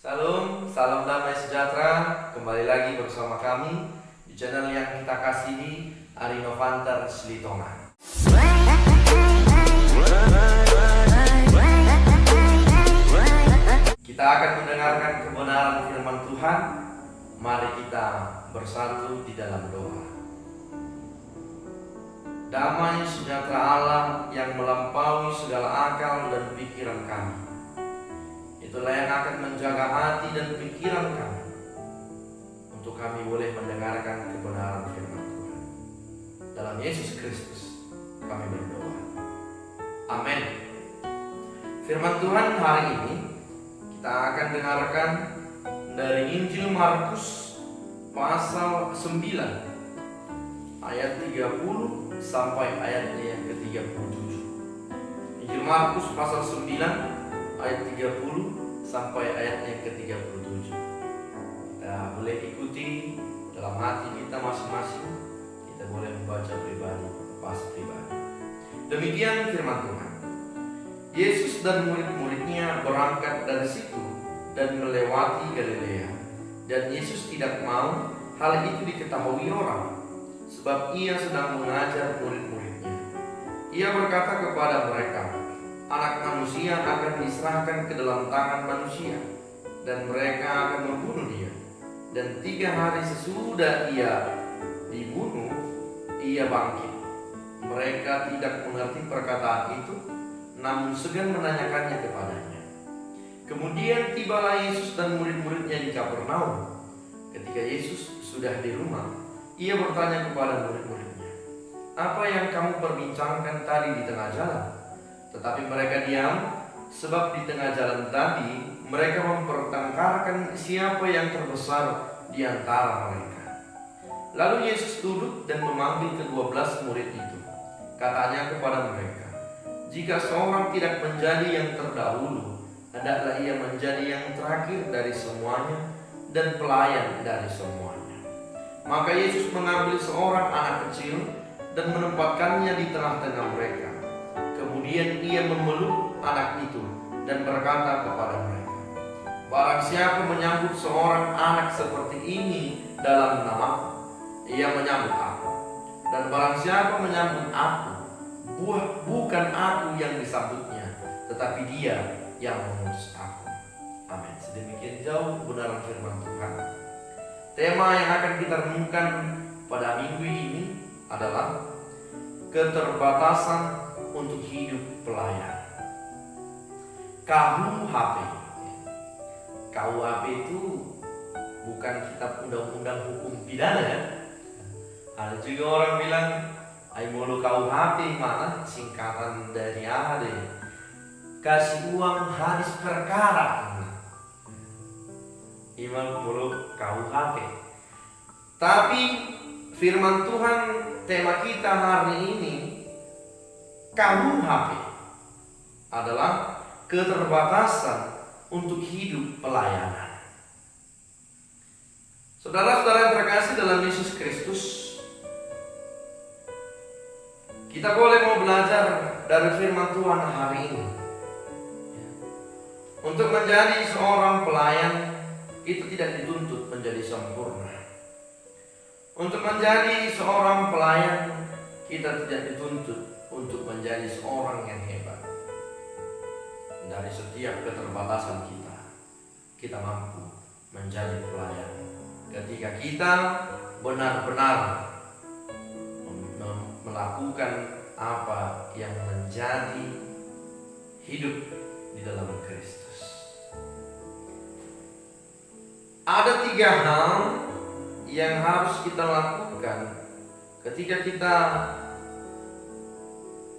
Salam, salam damai sejahtera. Kembali lagi bersama kami di channel yang kita kasihi, Arinovantar Slitonga. Kita akan mendengarkan kebenaran firman Tuhan. Mari kita bersatu di dalam doa. Damai sejahtera Allah yang melampaui segala akal dan pikiran kami, itulah yang akan menjaga hati dan pikiran kami untuk kami boleh mendengarkan kebenaran firman Tuhan. Dalam Yesus Kristus kami berdoa. Amin. Firman Tuhan hari ini kita akan dengarkan dari Injil Markus pasal 9 ayat 30 sampai ayatnya yang ke-37. Injil Markus pasal 9 ayat 30 sampai ayatnya yang ke-37. Kita boleh ikuti dalam hati kita masing-masing. Kita boleh membaca pribadi, pas pribadi. Demikian firman Tuhan. Yesus dan murid-muridnya berangkat dari situ dan melewati Galilea. Dan Yesus tidak mau hal itu diketahui orang, sebab ia sedang mengajar murid-muridnya. Ia berkata kepada mereka, Anak manusia akan diserahkan ke dalam tangan manusia, dan mereka akan membunuh dia. Dan 3 hari sesudah ia dibunuh, ia bangkit. Mereka tidak mengerti perkataan itu, namun segan menanyakannya kepadanya. Kemudian tibalah Yesus dan murid-muridnya di Kapernaum. Ketika Yesus sudah di rumah, ia bertanya kepada murid-muridnya, Apa yang kamu perbincangkan tadi di tengah jalan? Tetapi mereka diam, sebab di tengah jalan tadi mereka mempertengkarkan siapa yang terbesar di antara mereka. Lalu Yesus duduk dan memanggil ke-12 murid itu. Katanya kepada mereka, Jika seorang tidak menjadi yang terdahulu, hendaklah ia menjadi yang terakhir dari semuanya dan pelayan dari semuanya. Maka Yesus mengambil seorang anak kecil dan menempatkannya di tengah-tengah mereka. Kemudian ia memeluk anak itu dan berkata kepada mereka, Barang siapa menyambut seorang anak seperti ini dalam namaku, ia menyambut aku. Dan barang siapa menyambut aku, bukan aku yang disambutnya, tetapi dia yang mengutus aku. Amin. Sedemikian jauh kebenaran firman Tuhan. Tema yang akan kita renungkan pada minggu ini adalah keterbatasan untuk hidup pelayan. KUHP. KUHP itu bukan kitab undang-undang hukum pidana ya. Ada juga orang bilang, "Ai mulu KUHP mana singkatan dari AD. Kasih uang hadis perkara." Imam mulu KUHP. Tapi firman Tuhan tema kita hari ini KUHP adalah keterbatasan untuk hidup pelayanan. Saudara-saudara yang terkasih dalam Yesus Kristus, kita boleh mau belajar dari firman Tuhan hari ini. Untuk menjadi seorang pelayan, kita tidak dituntut menjadi sempurna. Untuk menjadi seorang pelayan, kita tidak dituntut untuk menjadi seorang yang hebat. Dari setiap keterbatasan kita mampu menjadi pelayan. Ketika kita benar-benar melakukan apa yang menjadi hidup di dalam Kristus. Ada 3 hal yang harus kita lakukan ketika kita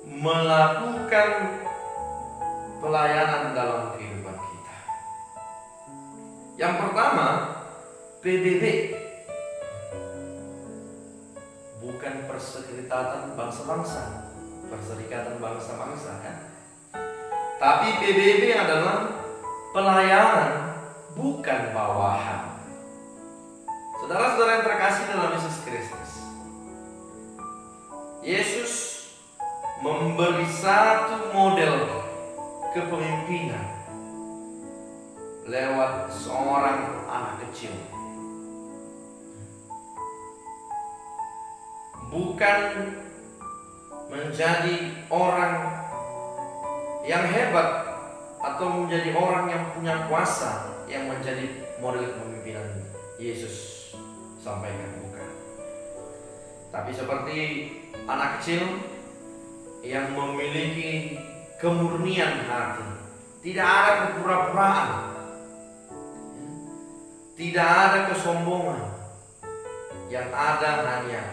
melakukan pelayanan dalam kehidupan kita. Yang pertama, PBB, bukan Perserikatan Bangsa-Bangsa, Perserikatan Bangsa-Bangsa kan? Tapi PBB adalah pelayanan, bukan bawahan. Saudara-saudara yang terkasih dalam Yesus Kristus, Yesus memberi satu model kepemimpinan. lewat seorang anak kecil. Bukan menjadi orang yang hebat atau menjadi orang yang punya kuasa yang menjadi model kepemimpinan Yesus sampaikan, bukan. Tapi seperti anak kecil yang memiliki kemurnian hati, tidak ada kepura-puraan, tidak ada kesombongan, yang ada hanya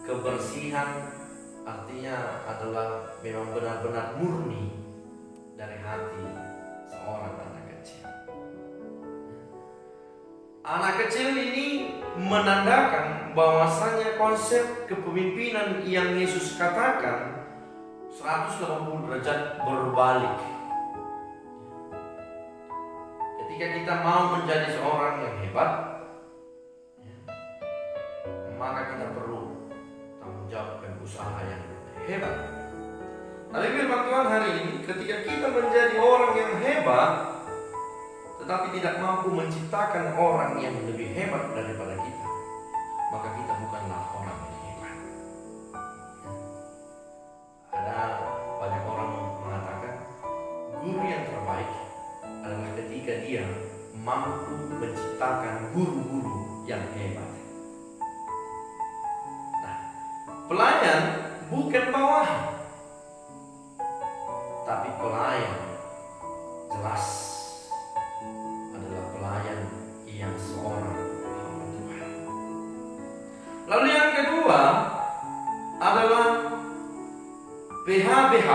kebersihan. Artinya adalah memang benar-benar murni dari hati seorang anak kecil. Anak kecil ini menandakan bahwasanya konsep kepemimpinan yang Yesus katakan 180 derajat berbalik. Ketika kita mau menjadi seorang yang hebat, maka kita perlu tanggung jawab dan usaha yang hebat. Tapi firman Tuhan hari ini, ketika kita menjadi orang yang hebat tetapi tidak mampu menciptakan orang yang lebih hebat daripada kita, maka kita bukanlah orang yang hebat. Ada banyak orang mengatakan guru yang terbaik adalah ketika dia mampu menciptakan guru-guru yang hebat. Pelayan bukan bawahan, tapi pelayan jelas adalah pelayan yang seorang hamba Tuhan. Lalu yang kedua adalah PHBH.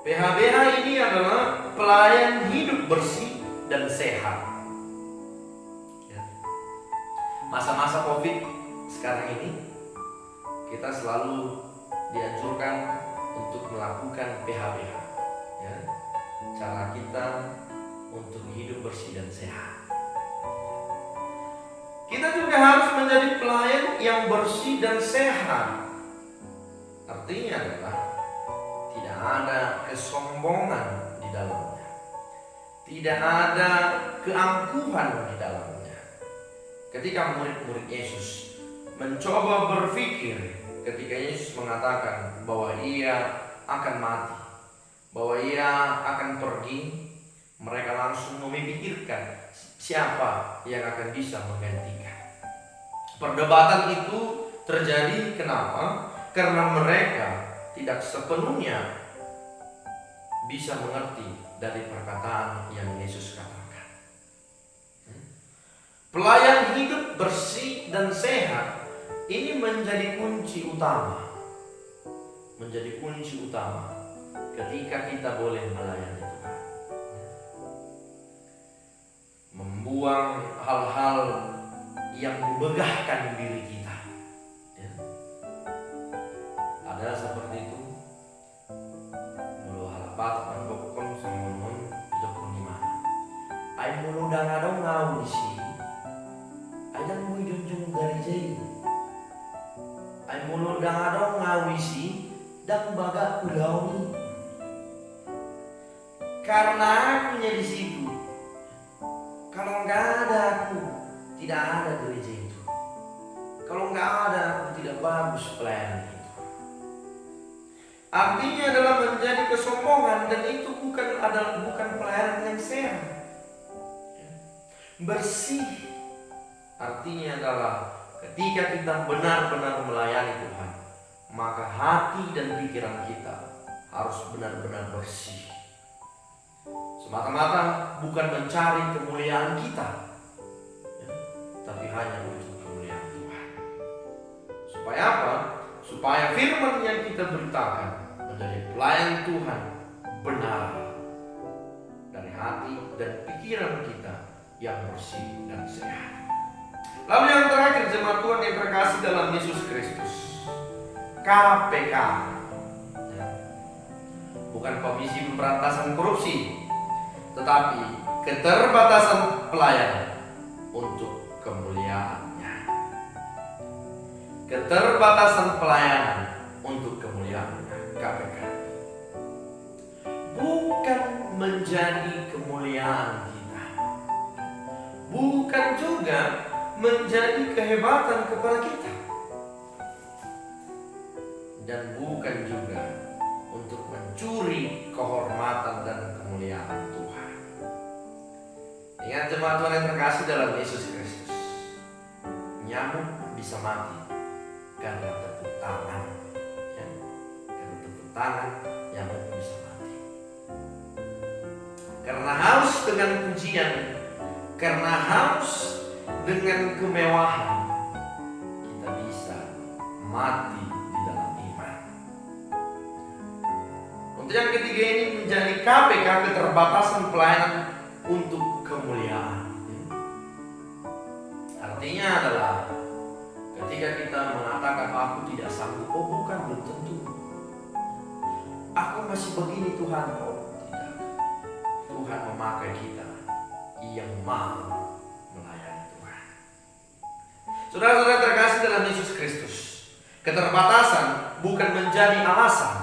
PHBH ini adalah pelayan hidup bersih dan sehat. Masa-masa COVID sekarang ini, kita selalu dianjurkan untuk melakukan PHBH, ya. Cara kita untuk hidup bersih dan sehat. Kita juga harus menjadi pelayan yang bersih dan sehat. Artinya adalah tidak ada kesombongan di dalamnya, tidak ada keangkuhan di dalamnya. Ketika murid-murid Yesus mencoba berpikir, ketika Yesus mengatakan bahwa ia akan mati, bahwa ia akan pergi, mereka langsung memikirkan siapa yang akan bisa menggantikan. Perdebatan itu terjadi kenapa? Karena mereka tidak sepenuhnya bisa mengerti dari perkataan yang Yesus katakan. Pelayan hidup bersih dan sehat ini menjadi kunci utama. Menjadi kunci utama ketika kita boleh melayani Tuhan. Membuang hal-hal yang membegahkan diri kita. Ya. Ada seperti itu. Mulu halapat menggokong semunun hidup kunimana. Ay mulu dangadong ngawisi. Adan muy junjung garijay. Ay mulu dangadong ngawisi dan baga ulawi. Karena akunya di situ. Kalau nggak ada aku, tidak ada gereja itu. Kalau nggak ada aku, tidak bagus pelayanan itu. Artinya adalah menjadi kesombongan, dan itu bukan pelayanan yang sehat. Bersih artinya adalah ketika kita benar-benar melayani Tuhan, maka hati dan pikiran kita harus benar-benar bersih. Semata-mata bukan mencari kemuliaan kita, tapi hanya untuk kemuliaan Tuhan. Supaya apa? Supaya firman yang kita beritakan menjadi pelayan Tuhan benar dari hati dan pikiran kita yang bersih dan sehat. Lalu yang terakhir, jemaat Tuhan yang terkasih dalam Yesus Kristus, KPK, bukan Komisi Pemberantasan Korupsi, tetapi keterbatasan pelayanan untuk kemuliaan-Nya. Keterbatasan pelayanan untuk kemuliaan-Nya. menjadi kemuliaan kita, bukan juga menjadi kehebatan kepada kita, dan bukan juga untuk mencuri kehormatan dan kemuliaan Tuhan. Ingat jemaat Tuhan yang terkasih dalam Yesus Kristus, nyamuk bisa mati karena tepuk tangan, ya. Karena tepuk tangan nyamuk bisa mati. Karena haus dengan pujian, karena haus dengan kemewahan, kita bisa mati di dalam iman. Untuk yang ketiga ini menjadi KPK, keterbatasan pelayanan untuk kemuliaan. Artinya adalah ketika kita mengatakan aku tidak sanggup, oh bukan, belum tentu. Aku masih begini Tuhan, oh tidak. Tuhan memakai kita yang mau melayani Tuhan. Saudara-saudara terkasih dalam Yesus Kristus, keterbatasan bukan menjadi alasan.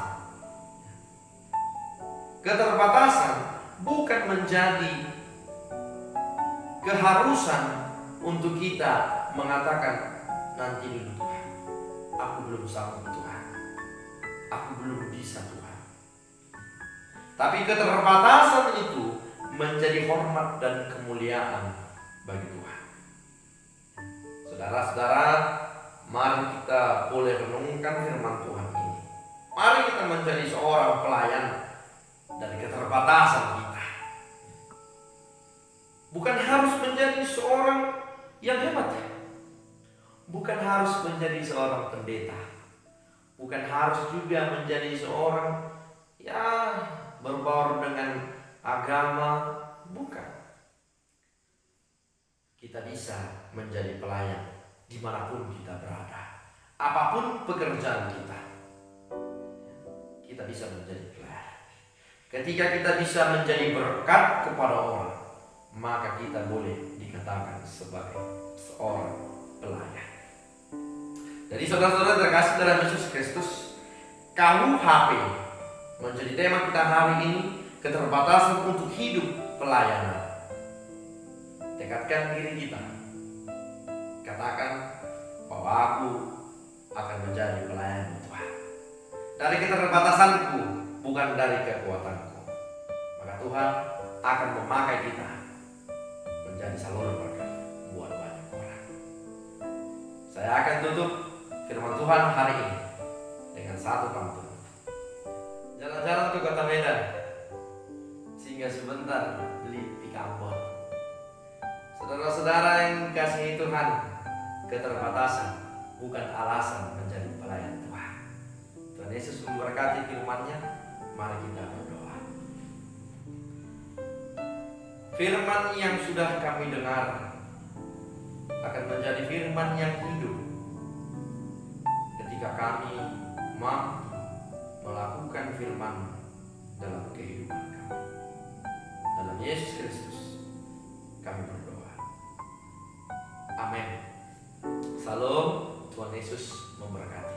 Keterbatasan bukan menjadi keharusan untuk kita mengatakan nanti dulu Tuhan, aku belum sanggup Tuhan, aku belum bisa Tuhan. Tapi keterbatasan itu menjadi hormat dan kemuliaan bagi Tuhan. Saudara-saudara, mari kita boleh renungkan firman Tuhan ini. Mari kita menjadi seorang pelayan dari keterbatasan kita. Bukan harus menjadi seorang yang hebat, bukan harus menjadi seorang pendeta, bukan harus juga menjadi seorang berbaur dengan agama, bukan. Kita bisa menjadi pelayan dimanapun kita berada, apapun pekerjaan kita, kita bisa menjadi pelayan. Ketika kita bisa menjadi berkat kepada orang, maka kita boleh dikatakan sebagai seorang pelayan. Jadi saudara-saudara terkasih dalam Yesus Kristus, KUHP menjadi tema kita hari ini, keterbatasan untuk hidup pelayanan. Tekadkan diri kita, katakan bahwa aku akan menjadi pelayan Tuhan. Dari keterbatasanku, bukan dari kekuatanku, maka Tuhan akan memakai kita menjadi saluran berkat buat banyak orang. Saya akan tutup firman Tuhan hari ini dengan satu pantun. Jalan-jalan ke kota Medan, sehingga sebentar beli pikambon. Saudara-saudara yang dikasihi Tuhan, keterbatasan bukan alasan menjadi pelayan Tuhan. Tuhan Yesus memberkati firman-Nya. Mari kita berdoa. Firman yang sudah kami dengar akan menjadi firman yang hidup ketika kami mampu melakukan firman dalam kehidupan kami. Dalam Yesus Kristus kami berdoa. Amin. Salam, Tuhan Yesus memberkati.